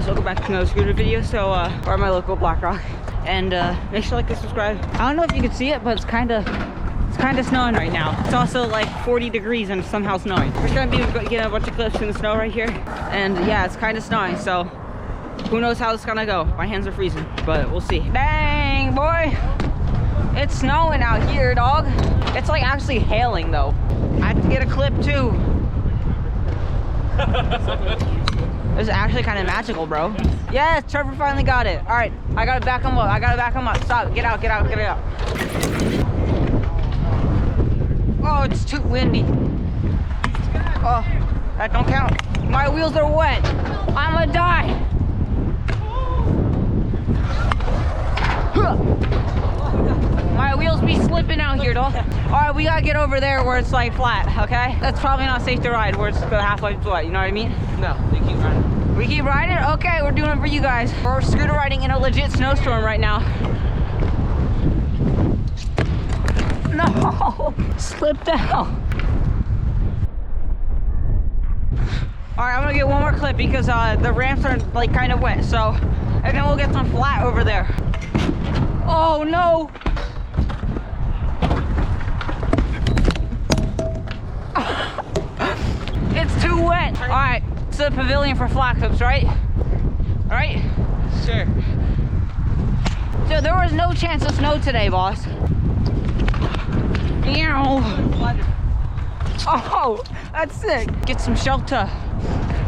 welcome back to another scooter video. So we're at my local Black Rock, and make sure to like and subscribe. I don't know if you can see it, but it's kind of snowing right now. It's also like 40 degrees and somehow snowing. We're gonna be getting a bunch of clips in the snow right here, and yeah, it's kind of snowing, so who knows how it's gonna go. My hands are freezing, but we'll see. Dang, boy, it's snowing out here, dog. It's like actually hailing though. I have to get a clip too. This is actually kind of magical, bro. Yes, Trevor finally got it. All right, I gotta back him up. Stop, get out. Oh, it's too windy. Oh, that don't count. My wheels are wet. I'm gonna die. My wheels be slipping out here, dog. All right, we gotta get over there where it's like flat, okay? That's probably not safe to ride where it's the halfway flat, you know what I mean? No, we keep riding. We keep riding? Okay, we're doing it for you guys. We're scooter riding in a legit snowstorm right now. No, slip down. All right, I'm gonna get one more clip because the ramps are like kind of wet, so, and then we'll get some flat over there. Oh no. It's too wet. All right, to the pavilion for flat clips, right? All right? Sure. Dude, there was no chance of snow today, boss. Oh, that's sick. Get some shelter.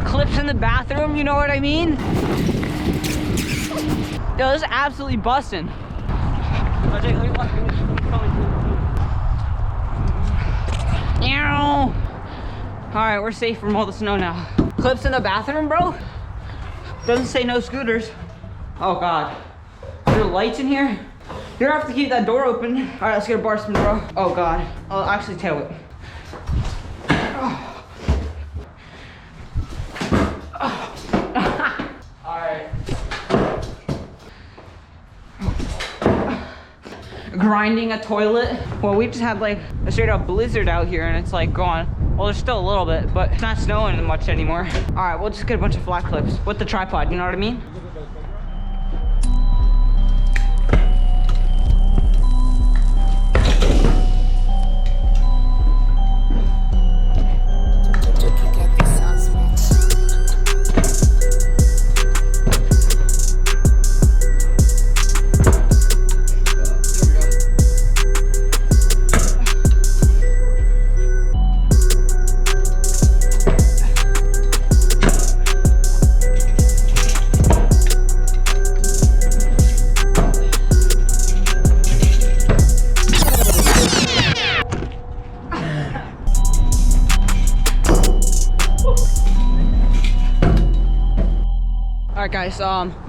Clips in the bathroom, you know what I mean? Yo, this is absolutely busting. All right, we're safe from all the snow now. Clips in the bathroom, bro? Doesn't say no scooters. Oh God. Are there lights in here? You're gonna have to keep that door open. All right, let's get a bar spin, bro. Oh God. I'll actually tail it. Oh. Oh. All right. Grinding a toilet. Well, we just had like a straight up blizzard out here and it's like gone. Well, there's still a little bit, but it's not snowing much anymore. All right, we'll just get a bunch of flat clips with the tripod, you know what I mean? All right, guys,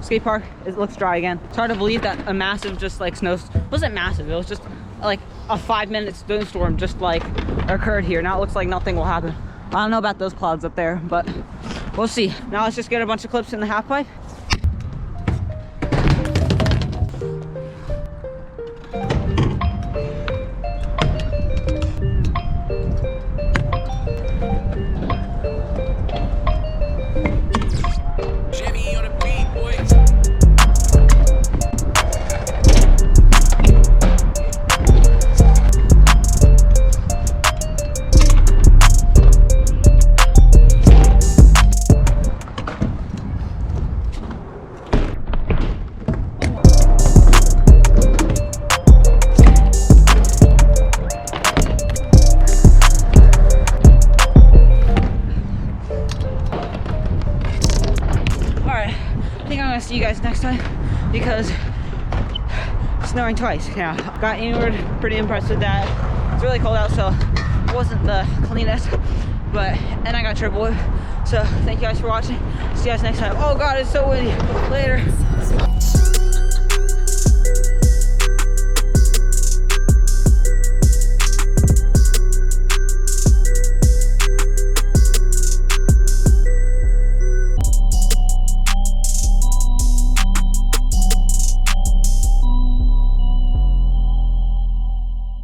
skate park, it looks dry again. It's hard to believe that a massive, just like wasn't massive, it was just like a 5-minute snowstorm just like occurred here. Now it looks like nothing will happen. I don't know about those clouds up there, but we'll see. Now let's just get a bunch of clips in the half pipe. See you guys next time because it's snowing twice. Yeah, got inward, pretty impressed with that. It's really cold out, so it wasn't the cleanest, but and I got triple whip. So thank you guys for watching. See you guys next time. Oh God, it's so windy. Later.